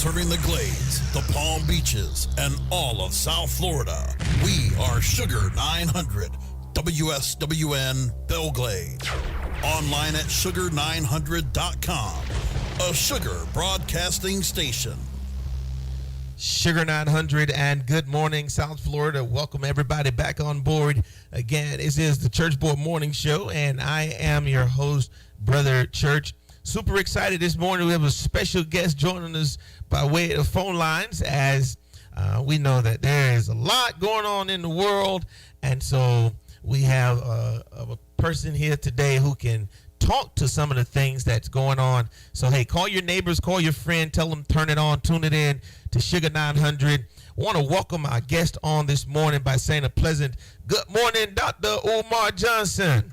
Serving the Glades, the Palm Beaches, and all of South Florida, we are Sugar 900, WSWN Belglade. Online at sugar900.com, a Sugar broadcasting station. Sugar 900 and good morning, South Florida. Welcome everybody back on board. Again, this is the Church Boy Morning Show, and I am your host, Brother Church. Super excited this morning. We have a special guest joining us by way of phone lines, as we know that there is a lot going on in the world, and so we have a person here today who can talk to some of the things that's going on. So hey, call your neighbors, call your friend, tell them turn it on, tune it in to Sugar 900. I want to welcome our guest on this morning by saying a pleasant good morning, Dr. Umar Johnson.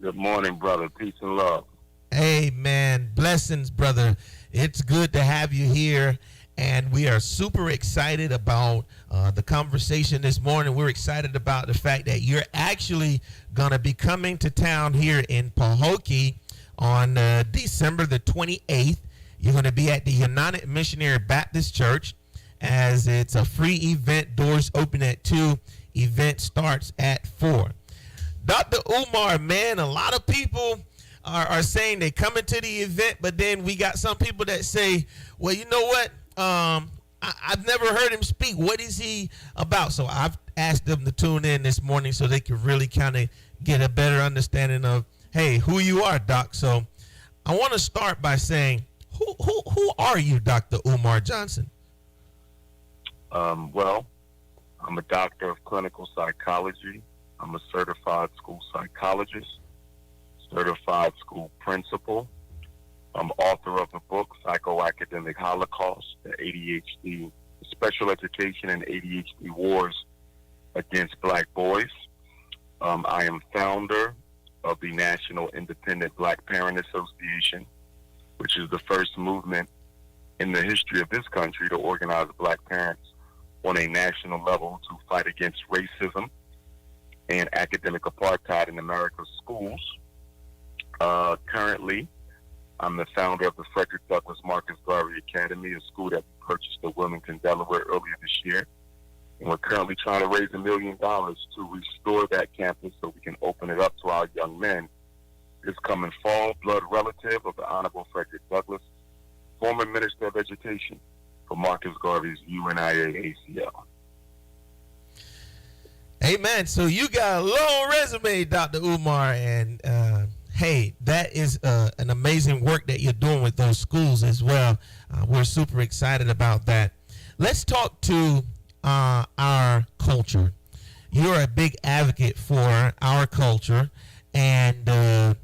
Good morning, brother. Peace and love. Amen. Blessings, brother. It's good to have you here, and we are super excited about the conversation this morning. We're excited about the fact that you're actually going to be coming to town here in Pahokee on December the 28th. You're going to be at the United Missionary Baptist Church, as it's a free event. Doors open at 2. Event starts at 4. Dr. Umar, man, a lot of people are saying they coming to the event, but then we got some people that say, well, you know what? I've never heard him speak. What is he about? So I've asked them to tune in this morning so they can really kind of get a better understanding of, hey, who you are, Doc. So I want to start by saying, who are you, Dr. Umar Johnson? Well, I'm a doctor of clinical psychology. I'm a certified school psychologist, certified school principal. I'm author of the book Psychoacademicholocaust, the ADHD, Special Education and ADHD Wars Against Black Boys. I am founder of the National Independent Black Parent Association, which is the first movement in the history of this country to organize black parents on a national level to fight against racism and academic apartheid in America's schools. Currently, I'm the founder of the Frederick Douglass Marcus Garvey Academy, a school that we purchased in Wilmington, Delaware earlier this year. And we're currently trying to raise $1 million to restore that campus so we can open it up to our young men this coming fall. Blood relative of the Honorable Frederick Douglass, former Minister of Education for Marcus Garvey's UNIA ACL. Amen. So you got a long resume, Dr. Umar, and hey, that is an amazing work that you're doing with those schools as well. We're super excited about that. Let's talk to our culture. You're a big advocate for our culture, and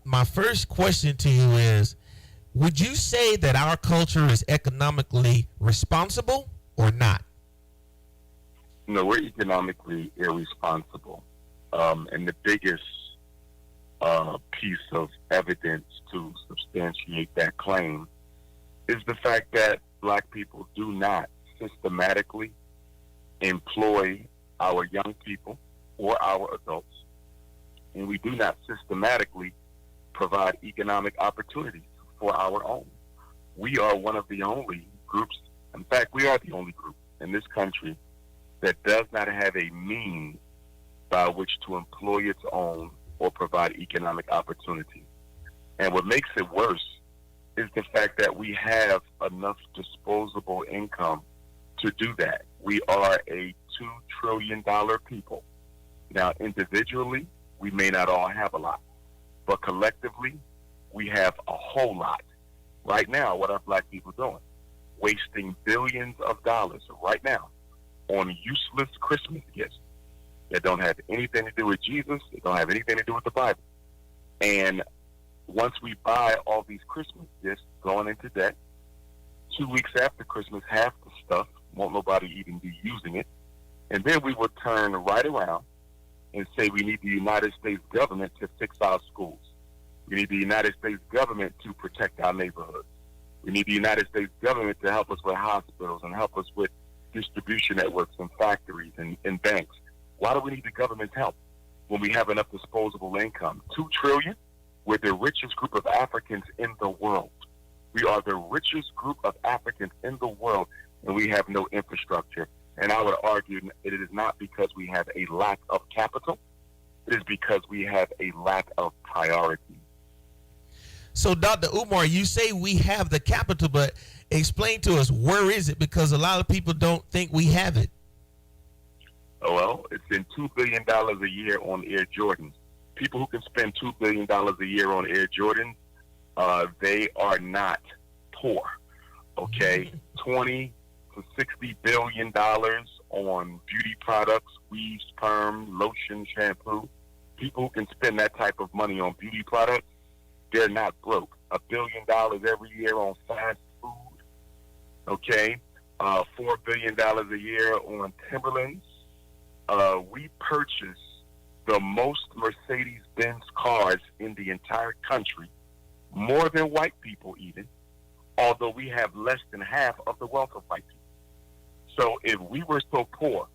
my first question to you is, would you say that our culture is economically responsible or not? No, we're economically irresponsible. And the biggest piece of evidence to substantiate that claim is the fact that black people do not systematically employ our young people or our adults, and we do not systematically provide economic opportunities for our own. We are one of the only groups, in fact, we are the only group in this country that does not have a means by which to employ its own or provide economic opportunity. And what makes it worse is the fact that we have enough disposable income to do that. We are a $2 trillion people. Now, individually, we may not all have a lot, but collectively, we have a whole lot. Right now, what are black people doing? Wasting billions of dollars right now on useless Christmas gifts that don't have anything to do with Jesus. They don't have anything to do with the Bible. And once we buy all these Christmas gifts, going into debt, 2 weeks after Christmas, half the stuff, won't nobody even be using it. And then we would turn right around and say we need the United States government to fix our schools. We need the United States government to protect our neighborhoods. We need the United States government to help us with hospitals and help us with distribution networks and factories and banks. Why do we need the government's help when we have enough disposable income? $2 trillion? We're the richest group of Africans in the world. We are the richest group of Africans in the world, and we have no infrastructure. And I would argue it is not because we have a lack of capital. It is because we have a lack of priority. So, Dr. Umar, you say we have the capital, but explain to us, where is it? Because a lot of people don't think we have it. Oh, well, it's in $2 billion a year on Air Jordans. People who can spend $2 billion a year on Air Jordans, they are not poor. Okay? 20 to $60 billion on beauty products, weave, sperm, lotion, shampoo. People who can spend that type of money on beauty products, they're not broke. $1 billion every year on fast food. Okay? $4 billion a year on Timberlands. We purchase the most Mercedes-Benz cars in the entire country, more than white people even, although we have less than half of the wealth of white people. So if we were so poor,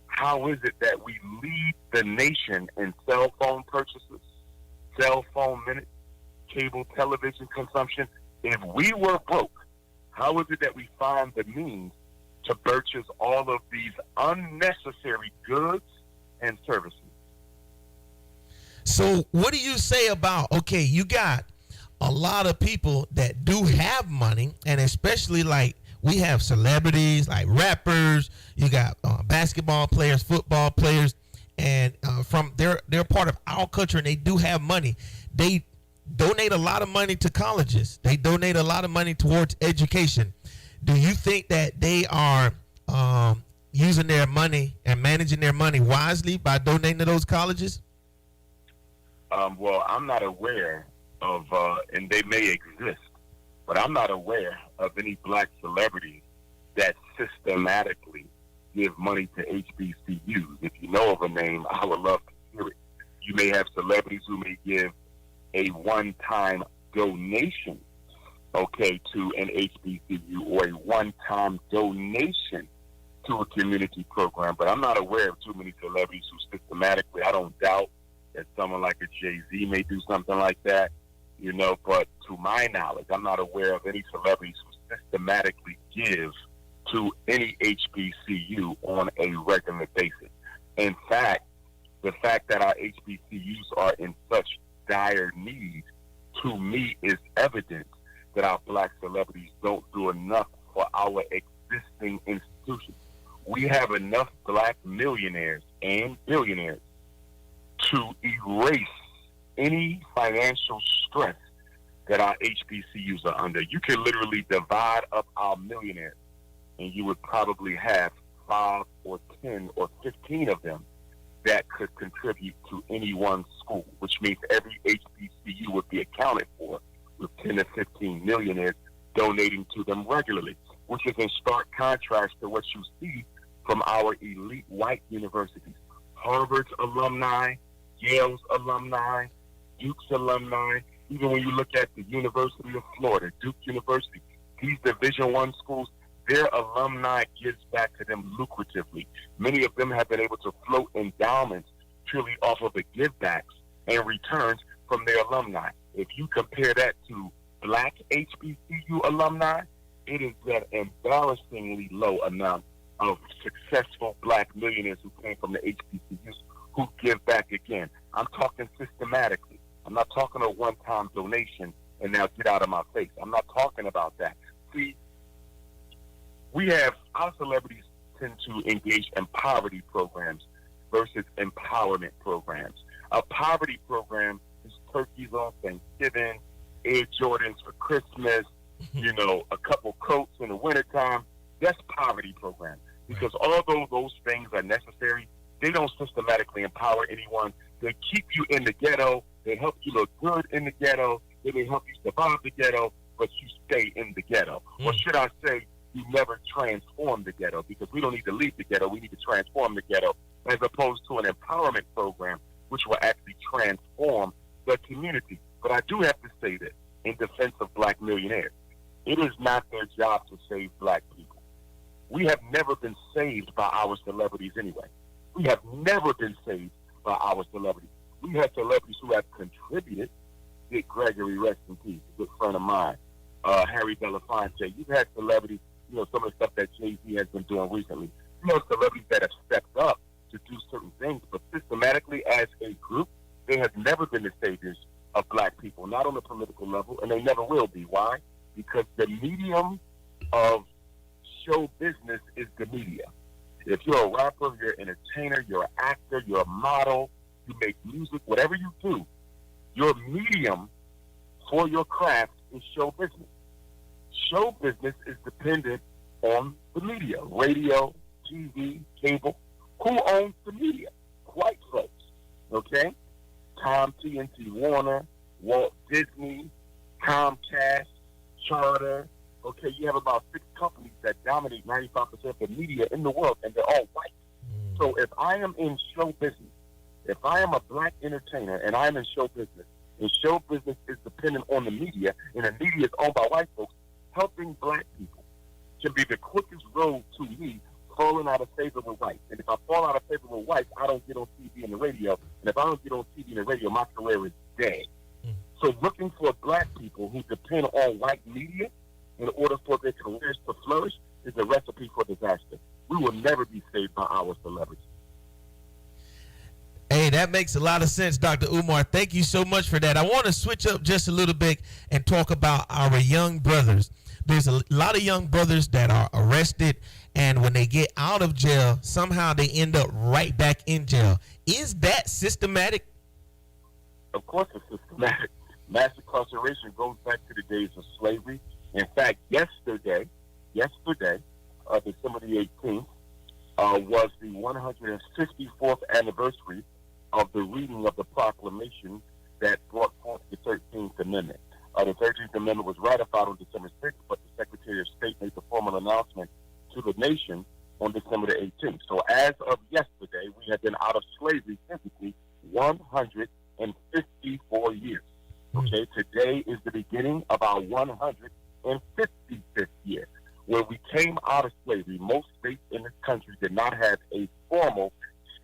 how is it that we lead the nation in cell phone purchases, cell phone minutes, cable television consumption? If we were broke, how is it that we find the means to purchase all of these unnecessary goods and services? So what do you say about, okay, you got a lot of people that do have money, and especially like we have celebrities like rappers, you got basketball players, football players, and from they're part of our culture, and they do have money. They donate a lot of money to colleges. They donate a lot of money towards education. Do you think that they are using their money and managing their money wisely by donating to those colleges? Well, I'm not aware of, and they may exist, but I'm not aware of any black celebrities that systematically give money to HBCUs. If you know of a name, I would love to hear it. You may have celebrities who may give a one-time donation, okay, to an HBCU, or a one-time donation to a community program. But I'm not aware of too many celebrities who systematically, I don't doubt that someone like a Jay-Z may do something like that, you know, but to my knowledge, I'm not aware of any celebrities who systematically give to any HBCU on a regular basis. In fact, the fact that our HBCUs are in such dire need, to me, is evidence that our black celebrities don't do enough for our existing institutions. We have enough black millionaires and billionaires to erase any financial stress that our HBCUs are under. You can literally divide up our millionaires, and you would probably have 5 or 10 or 15 of them that could contribute to any one school, which means every HBCU would be accounted for with 10 to 15 millionaires donating to them regularly, which is in stark contrast to what you see from our elite white universities. Harvard's alumni, Yale's alumni, Duke's alumni, even when you look at the University of Florida, Duke University, these Division I schools, their alumni gives back to them lucratively. Many of them have been able to float endowments purely off of the givebacks and returns from their alumni. If you compare that to black HBCU alumni, it is an embarrassingly low amount of successful black millionaires who came from the HBCUs who give back again. I'm talking systematically. I'm not talking a one-time donation and now get out of my face. I'm not talking about that. See, we have, our celebrities tend to engage in poverty programs versus empowerment programs. A poverty program is turkeys on Thanksgiving, Air Jordans for Christmas, you know, a couple coats in the wintertime. That's poverty program. Because although those things are necessary, they don't systematically empower anyone. They keep you in the ghetto. They help you look good in the ghetto. They may help you survive the ghetto, but you stay in the ghetto. Or should I say, you never transform the ghetto, because we don't need to leave the ghetto. We need to transform the ghetto, as opposed to an empowerment program, which will actually transform the community. But I do have to say that in defense of black millionaires, it is not their job to save black people. We have never been saved by our celebrities anyway. We have never been saved by our celebrities. We have celebrities who have contributed. Dick Gregory, rest in peace, a good friend of mine. Harry Belafonte. You've had celebrities, some of the stuff that Jay-Z has been doing recently. Celebrities that have stepped up to do certain things, but systematically as a group, they have never been the saviors of black people, not on the political level, and they never will be. Why? Because the medium of show business is the media. If you're a rapper, you're an entertainer, you're an actor, you're a model, you make music, whatever you do, your medium for your craft is show business. Show business is dependent on the media, radio, TV, cable. Who owns the media? White folks, okay? Tom, TNT, Warner, Walt Disney, Comcast, Charter. Okay, you have about 6 companies that dominate 95% of the media in the world, and they're all white. So if I am in show business, if I am a black entertainer and I'm in show business, and show business is dependent on the media, and the media is owned by white folks, helping black people can be the quickest road to me falling out of favor with whites. And if I fall out of favor with whites, I don't get on TV and the radio. And if I don't get on TV and the radio, my career is dead. So looking for black people who depend on white media in order for their careers to flourish is a recipe for disaster. We will never be saved by our celebrities. Hey, that makes a lot of sense, Dr. Umar. Thank you so much for that. I want to switch up just a little bit and talk about our young brothers. There's a lot of young brothers that are arrested, and when they get out of jail, somehow they end up right back in jail. Is that systematic? Of course it's systematic. Mass incarceration goes back to the days of slavery. In fact, yesterday, December the 18th, was the 154th anniversary of the reading of the proclamation that brought forth the 13th Amendment. The 13th Amendment was ratified on December 6th, but the Secretary of State made the formal announcement to the nation on December the 18th. So as of yesterday, we have been out of slavery physically 154 years. Okay, today is the beginning of our 155th year, where we came out of slavery. Most states in this country did not have a formal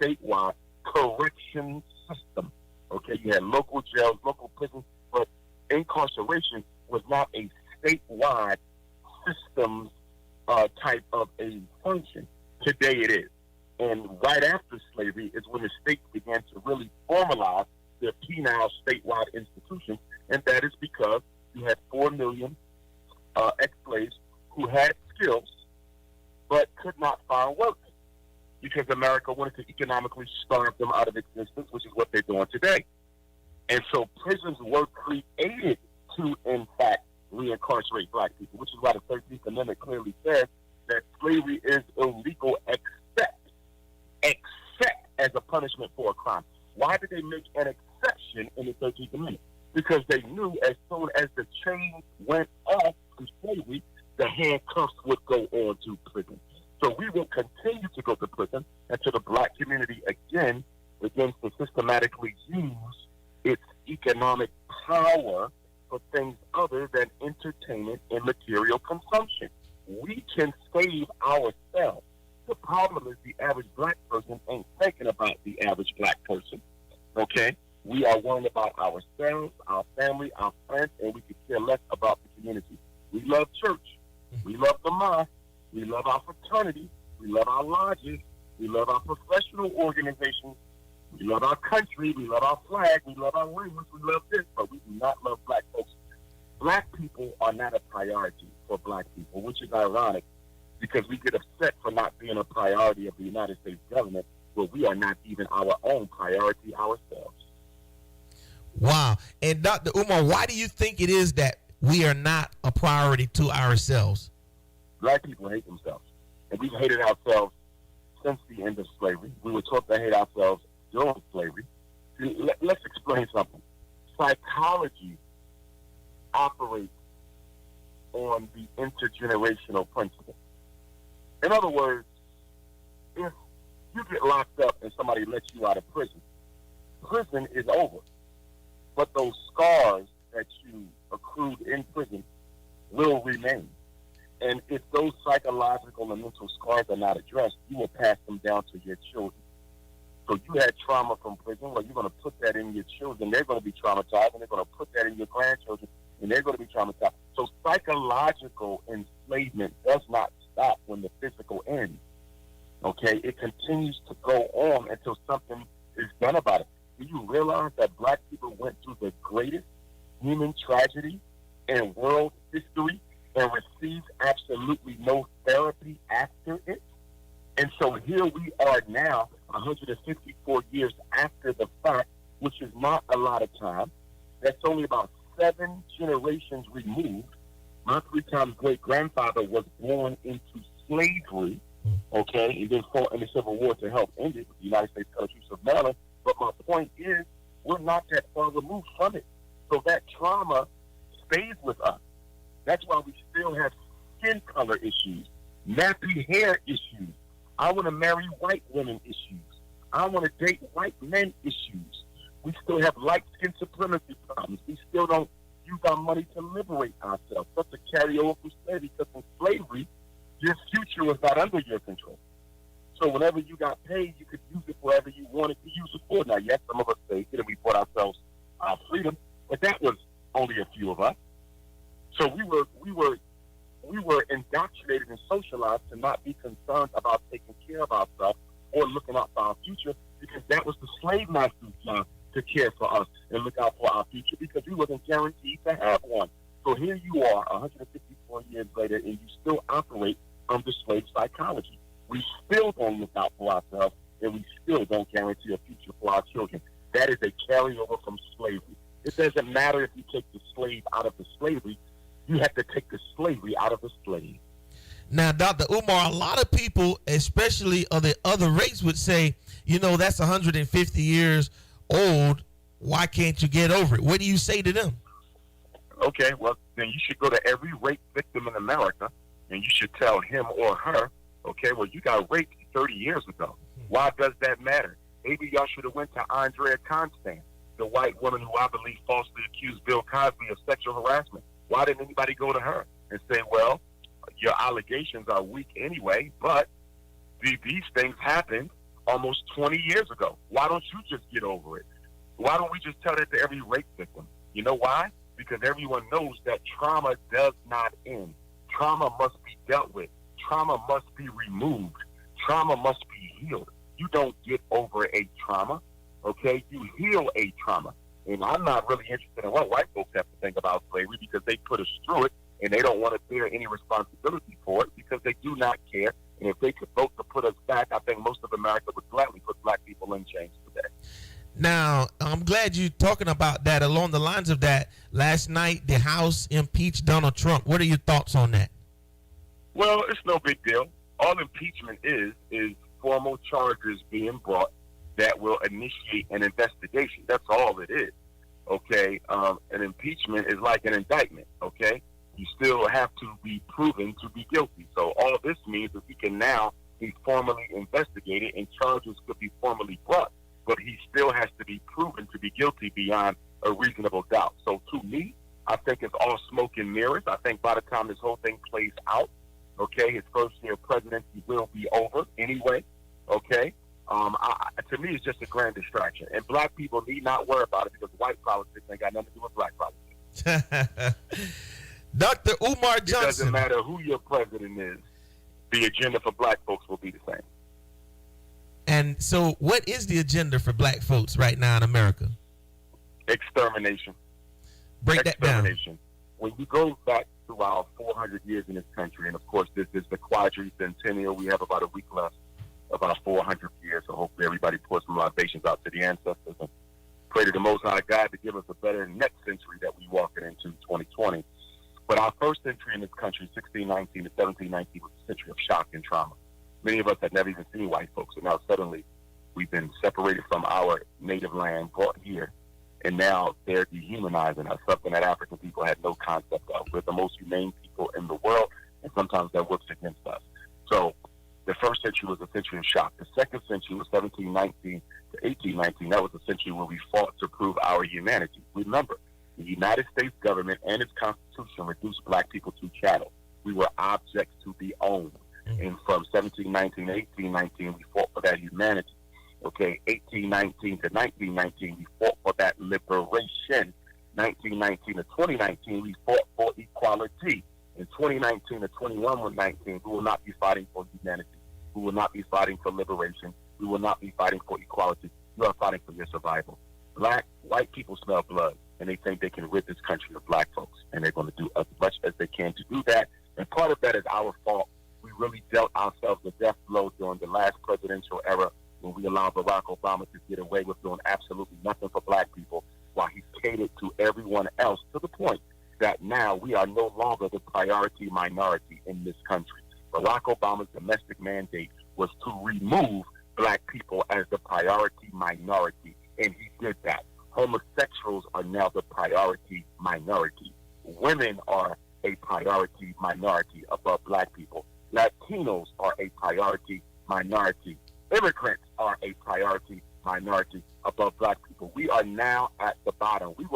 statewide correction system. Okay, you had local jails, local prisons, but incarceration was not a statewide systems type of a function. Today it is. And right after slavery is when the states began to really formalize their penal statewide institutions, and that is because you had 4 million ex-slaves who had skills but could not find work because America wanted to economically starve them out of existence, which is what they're doing today. And so prisons were created to, in fact, reincarcerate black people, which is why the 13th Amendment clearly says that slavery is illegal except as a punishment for a crime. Why did they make an exception in the 13th Amendment? Because they knew as soon as the chains went off to slavery, the handcuffs would go on to prison. So we will continue to go to prison until the black community again begins to systematically use its economic power for things other than entertainment and material consumption. We can save ourselves. The problem is the average black person ain't thinking about the average black person. Okay? We are worrying about ourselves, our family, our friends, and we could care less about the community. We love church. We love the mosque. We love our fraternity. We love our lodges. We love our professional organizations. We love our country. We love our flag. We love our language. We love this, but we do not love black folks. Black people are not a priority for black people, which is ironic because we get upset for not being a priority of the United States government, but we are not even our own priority ourselves. Wow. And Dr. Umar, why do you think it is that we are not a priority to ourselves? Black people hate themselves. And we've hated ourselves since the end of slavery. We were taught to hate ourselves during slavery. Let's explain something. Psychology operates on the intergenerational principle. In other words, if you get locked up and somebody lets you out of prison, prison is over. But those scars that you accrued in prison will remain. And if those psychological and mental scars are not addressed, you will pass them down to your children. So you had trauma from prison, well, you're going to put that in your children. They're going to be traumatized, and they're going to put that in your grandchildren, and they're going to be traumatized. So psychological enslavement does not stop when the physical ends. Okay, it continues to go on until something is done about it. Do you realize that black people went through the greatest human tragedy in world history and received absolutely no therapy after it? And so here we are now, 154 years after the fact, which is not a lot of time. That's only about 7 generations removed. My 3 times great-grandfather was born into slavery, okay, and then fought in the Civil War to help end it with the United States Colored of Maryland. But my point is, we're not that far removed from it. So that trauma stays with us. That's why we still have skin color issues, nappy hair issues. I want to marry white women issues. I want to date white men issues. We still have light skin supremacy problems. We still don't use our money to liberate ourselves. That's a carryover from slavery, because in slavery, your future was not under your control. So whenever you got paid, you could use it wherever you wanted to use it for. Now, yes, some of us say that we bought ourselves our freedom, but that was only a few of us. So we were indoctrinated and socialized to not be concerned about taking care of ourselves or looking out for our future, because that was the slave master's job to care for us and look out for our future, because we wasn't guaranteed to have one. So here you are, 154 years later, and you still operate under slave psychology. We still don't look out for ourselves, and we still don't guarantee a future for our children. That is a carryover from slavery. It doesn't matter if you take the slave out of the slavery. You have to take the slavery out of the slave. Now, Dr. Umar, a lot of people, especially of the other race, would say, that's 150 years old. Why can't you get over it? What do you say to them? Okay, well, then you should go to every rape victim in America, and you should tell him or her, okay, well, you got raped 30 years ago. Why does that matter? Maybe y'all should have went to Andrea Constand, the white woman who I believe falsely accused Bill Cosby of sexual harassment. Why didn't anybody go to her and say, well, your allegations are weak anyway, but these things happened almost 20 years ago. Why don't you just get over it? Why don't we just tell that to every rape victim? You know why? Because everyone knows that trauma does not end. Trauma must be dealt with. Trauma must be removed. Trauma must be healed. You don't get over a trauma, okay? You heal a trauma. And I'm not really interested in what white folks have to think about slavery, because they put us through it, and they don't want to bear any responsibility for it because they do not care. And if they could vote to put us back, I think most of America would gladly put black people in chains today. Now, I'm glad you're talking about that. Along the lines of that, last night the House impeached Donald Trump. What are your thoughts on that? Well, it's no big deal. All impeachment is formal charges being brought that will initiate an investigation. That's all it is, okay? An impeachment is like an indictment, okay? You still have to be proven to be guilty. So all this means is he can now be formally investigated and charges could be formally brought, but he still has to be proven to be guilty beyond a reasonable doubt. So to me, I think it's all smoke and mirrors. I think by the time this whole thing plays out, okay, his first year of presidency will be over anyway, okay? To me, it's just a grand distraction. And black people need not worry about it, because white politics ain't got nothing to do with black politics. Dr. Umar Johnson. It doesn't matter who your president is. The agenda for black folks will be the same. And so what is the agenda for black folks right now in America? Extermination. Break that down. When you go back to our 400 years in this country, and of course this is the quadricentennial, we have about a week left of our 400 years, so hopefully everybody pours some libations out to the ancestors and pray to the Most High God to give us a better next century that we walking into, 2020. But our first century in this country, 1619 to 1719, was a century of shock and trauma. Many of us had never even seen white folks, and now suddenly we've been separated from our native land, brought here, and now they're dehumanizing us, something that African people had no concept of. We're the most humane people in the world, and sometimes that works against us. So the first century was a century of shock. The second century was 1719 to 1819. That was a century where we fought to prove our humanity. Remember, the United States government and its constitution reduced black people to chattel. We were objects to be owned. And from 1719 to 1819, we fought for that humanity. Okay, 1819 to 1919, we fought for that liberation. 1919 to 2019, we fought for equality. equality. In 2019 or 2119, we will not be fighting for humanity. We will not be fighting for liberation. We will not be fighting for equality. You are fighting for your survival. White people smell blood, and they think they can rid this country of black folks, and they're going to do as much as they can to do that. And part of that is our fault. We really dealt ourselves a death blow during the last presidential era when we allowed Barack Obama to get away with doing absolutely nothing for black people while he catered to everyone else, to the point that now we are no longer the priority minority in this country. Barack Obama's domestic mandate was to remove black people as the priority minority, and he did that. Homosexuals are now the priority minority. Women are a priority minority above black people. Latinos are a priority minority. Immigrants are a priority minority above black people. We are now at the bottom. We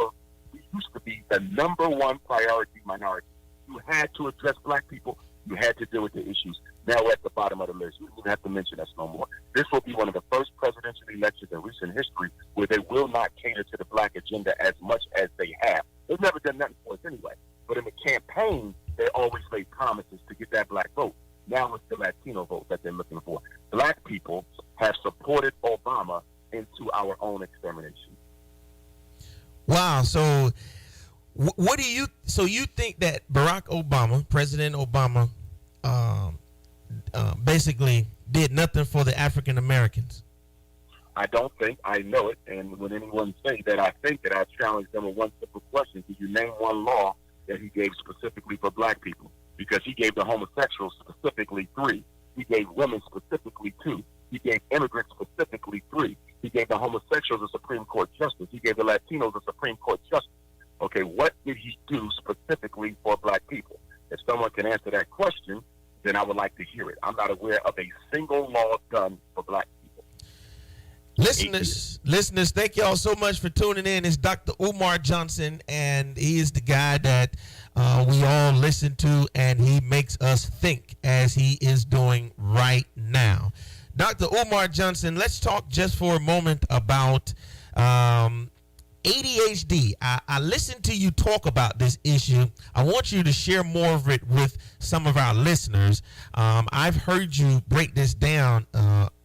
used to be the number one priority minority. You had to address black people. You had to deal with the issues. Now we're at the bottom of the list. You don't have to mention us no more. This will be one of the first presidential elections in recent history where they will not cater to the black agenda as much as they have. They've never done nothing for us anyway. But in the campaign, they always made promises to get that black vote. Now it's the Latino vote that they're looking for. Black people have supported Obama into our own extermination. Wow. So what do you think that Barack Obama, President Obama, basically did nothing for the African Americans? I don't think. I know it. And when anyone say that, I think that, I challenge them with one simple question. Did you name one law that he gave specifically for black people? Because he gave the homosexuals specifically 3. He gave women specifically 2. He gave immigrants specifically 3. He gave the homosexuals a Supreme Court justice. He gave the Latinos a Supreme Court justice. Okay, what did he do specifically for black people? If someone can answer that question, then I would like to hear it. I'm not aware of a single law done for black people. Listeners, thank y'all so much for tuning in. It's Dr. Umar Johnson, and he is the guy that we all listen to, and he makes us think as he is doing right now. Dr. Umar Johnson, let's talk just for a moment about ADHD. I listened to you talk about this issue. I want you to share more of it with some of our listeners. I've heard you break this down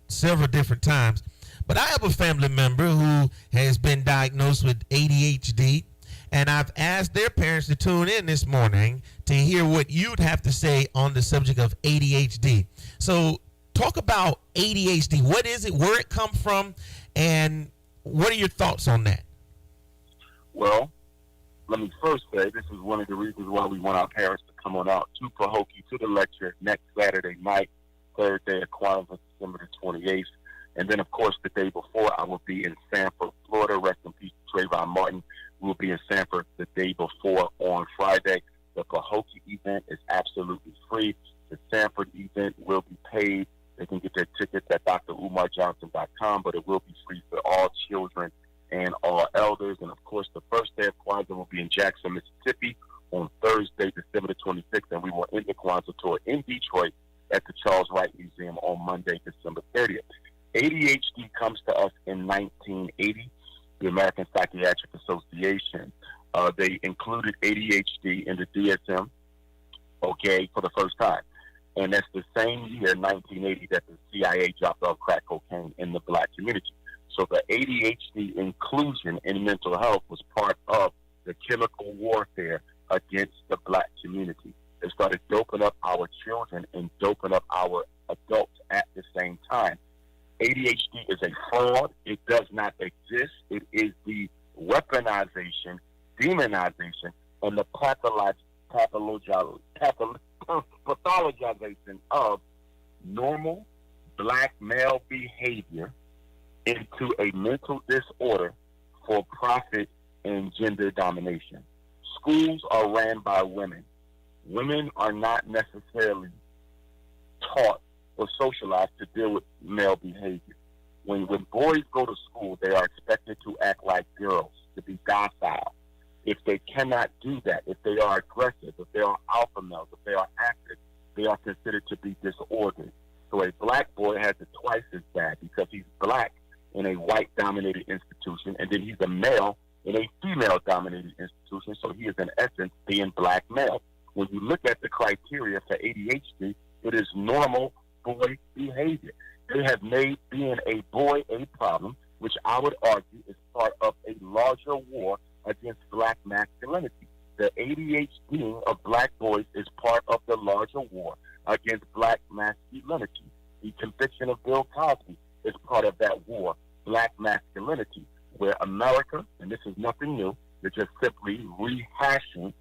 several different times, but I have a family member who has been diagnosed with ADHD, and I've asked their parents to tune in this morning to hear what you'd have to say on the subject of ADHD. So talk about ADHD. What is it, where it come from, and what are your thoughts on that? Well, let me first say this is one of the reasons why we want our parents to come on out to Pahokee to the lecture next Saturday night, third day of Kwanzaa, December the 28th. And then, of course, the day before, I will be in Sanford, Florida. Rest in peace, Trayvon Martin. We will be in Sanford the day before on Friday. The Pahokee event is absolutely free. The Sanford event will be paid. They can get their tickets at DrUmarJohnson.com, but it will be free for all children and all elders. And, of course, the first day of Kwanzaa will be in Jackson, Mississippi on Thursday, December the 26th, and we will end the Kwanzaa tour in Detroit at the Charles Wright Museum on Monday, December 30th. ADHD comes to us in 1980, the American Psychiatric Association. They included ADHD in the DSM, okay, for the first time. And that's the same year, 1980, that the CIA dropped off crack cocaine in the black community. So the ADHD inclusion in mental health was part of the chemical warfare against the black community. They started doping up our children and doping up our adults at the same time. ADHD is a fraud. It does not exist. It is the weaponization, demonization, and the pathologization of normal black male behavior into a mental disorder for profit and gender domination. Schools are ran by women. Women are not necessarily taught or socialized to deal with male behavior. When boys go to school, they are expected to act like girls, to be docile. If they cannot do that, if they are aggressive, if they are alpha males, if they are active, they are considered to be disordered. So a black boy has it twice as bad because he's black in a white-dominated institution, and then he's a male in a female-dominated institution, so he is, in essence, being black male. when you look at the criteria for ADHD, it is normal boy behavior. They have made being a boy a problem, which I would argue is part of a larger war against black masculinity. The ADHD of black boys is part of the larger war against black masculinity. The conviction of Bill Cosby is part of that war, black masculinity, where America, and this is nothing new, they're just simply rehashing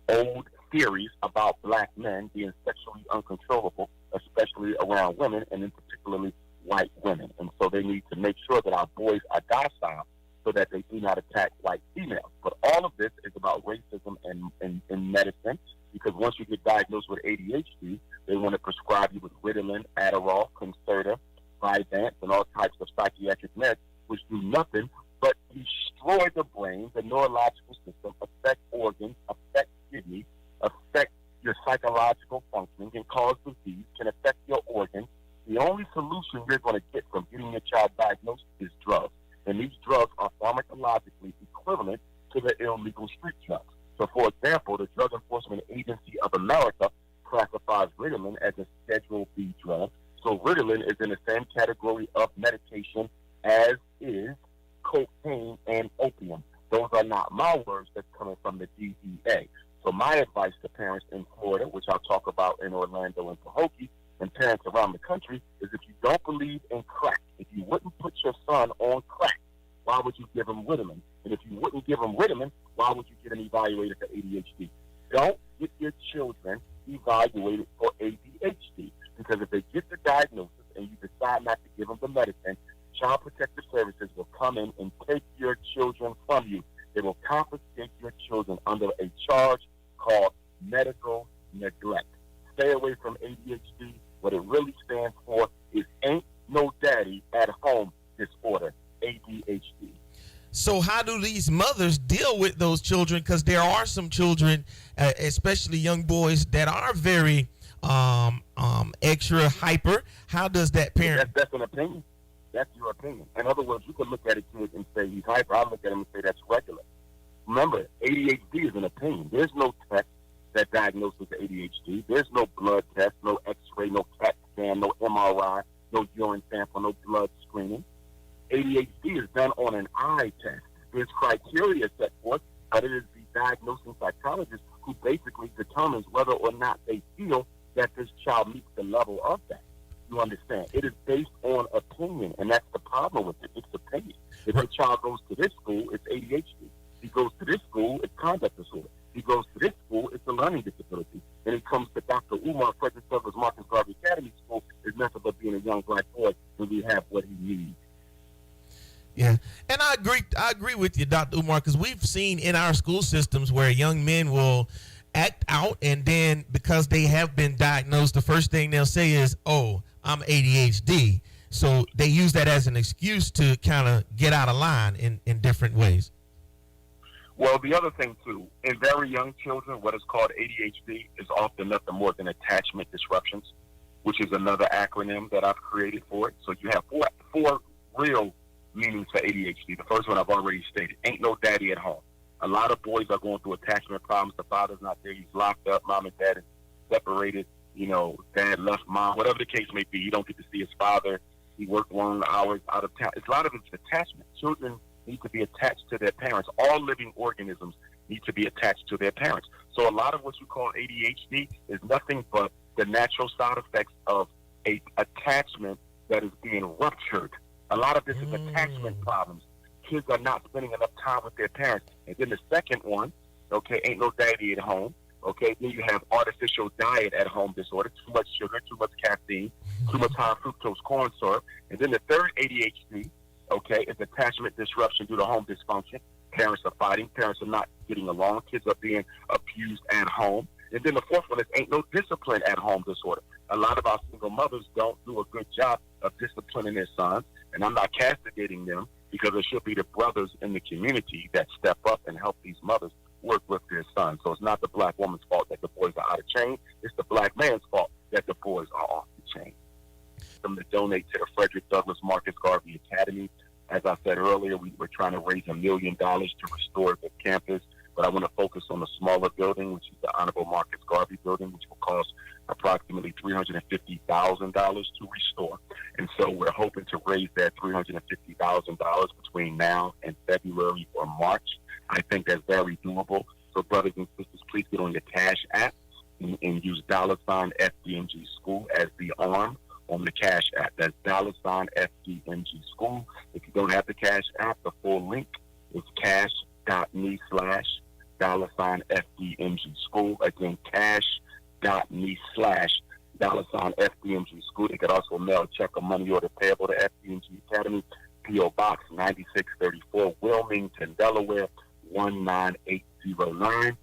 old theories about black men being sexually uncontrollable, especially around women, and in particularly white women. And so they need to make sure that our boys are docile so that they do not attack white females. But all of this is about racism in medicine, because once you get diagnosed with ADHD, they want to prescribe you with Ritalin, Adderall, Concerta, Vyvanse, and all types of psychiatric meds, which do nothing but destroy the brain, the neurological system, affect organs, affect kidneys, affect your psychological functioning, can cause disease, can affect your organs. The only solution you're going to get from getting your child diagnosed is drugs. And these drugs are pharmacologically equivalent to the illegal street drugs. So, for example, the Drug Enforcement Agency of America classifies Ritalin as a Schedule B drug. So Ritalin is in the same category of medication as is cocaine and opium. Those are not my words. That's coming from the DEA. So my advice to parents in Florida, which I'll talk about in Orlando and Pahokee, and parents around the country, is if you don't believe in crack, if you wouldn't put your son on crack, why would you give him Ritalin? And if you wouldn't give him Ritalin, why would you get him evaluated for ADHD? Don't get your children evaluated for ADHD, because if they get the diagnosis and you decide not to give them the medicine, Child Protective Services will come in and take your children from you. They will confiscate your children under a charge called medical neglect. Stay away from ADHD. What it really stands for is Ain't No Daddy at Home disorder, ADHD. So how do these mothers deal with those children? Because there are some children, especially young boys, that are very extra hyper. How does that parent? That's an opinion. That's your opinion. In other words, you can look at a kid and say he's hyper. I look at him and say that's regular. Remember, ADHD is an opinion. There's no test that diagnoses ADHD. There's no blood test, no X-ray, no CAT scan, no MRI, no urine sample, no blood screening. ADHD is done on an eye test. There's criteria set forth, but it is the diagnosing psychologist who basically determines whether or not they feel that this child meets the level of that. You understand? It is based on opinion, and that's the problem with it. It's opinion. If a child goes to this school, it's ADHD. He goes to this school, it's conduct disorder. He goes to this school, it's a learning disability. And he comes to Dr. Umar, Frederick Douglass Marcus Garvey Academy School, it's nothing but being a young black boy when we have what he needs. Yeah, and I agree with you, Dr. Umar, because we've seen in our school systems where young men will act out, and then because they have been diagnosed, the first thing they'll say is, "Oh, I'm ADHD." So they use that as an excuse to kind of get out of line in different ways. Well, the other thing, too, in very young children, what is called ADHD is often nothing more than attachment disruptions, which is another acronym that I've created for it. So you have four real meanings for ADHD. The first one I've already stated, ain't no daddy at home. A lot of boys are going through attachment problems. The father's not there. He's locked up. Mom and dad is separated. You know, dad left mom, whatever the case may be. You don't get to see his father. He worked long hours out of town. It's a lot of it's attachment. Children need to be attached to their parents. All living organisms need to be attached to their parents. So a lot of what you call ADHD is nothing but the natural side effects of a attachment that is being ruptured. A lot of this is attachment problems. Kids are not spending enough time with their parents. And then the second one, okay, ain't no daddy at home. Okay, then you have artificial diet at home disorder, too much sugar, too much caffeine, too much high fructose corn syrup. And then the third ADHD, okay, is attachment disruption due to home dysfunction. Parents are fighting. Parents are not getting along. Kids are being abused at home. And then the fourth one is ain't no discipline at home disorder. A lot of our single mothers don't do a good job of disciplining their sons. And I'm not castigating them, because it should be the brothers in the community that step up and help these mothers work with their sons. So it's not the black woman's fault that the boys are out of chain. It's the black man's fault that the boys are off the chain. Them to donate to the Frederick Douglass Marcus Garvey Academy. As I said earlier, we're trying to raise $1 million to restore the campus. but I want to focus on the smaller building, which is the Honorable Marcus Garvey building, which will cost approximately $350,000 to restore. And so we're hoping to raise that $350,000 between now and February or March. I think that's very doable. So brothers and sisters, please get on your Cash app and use $FDMG School as the arm on the Cash app. That's $FDMG School. If you don't have the Cash app, the full link is cash.me/$FDMG School. Again, cash.me/$FDMG School. They could also mail a check or money order payable to FDMG Academy, P.O. Box 9634, Wilmington, Delaware 19809.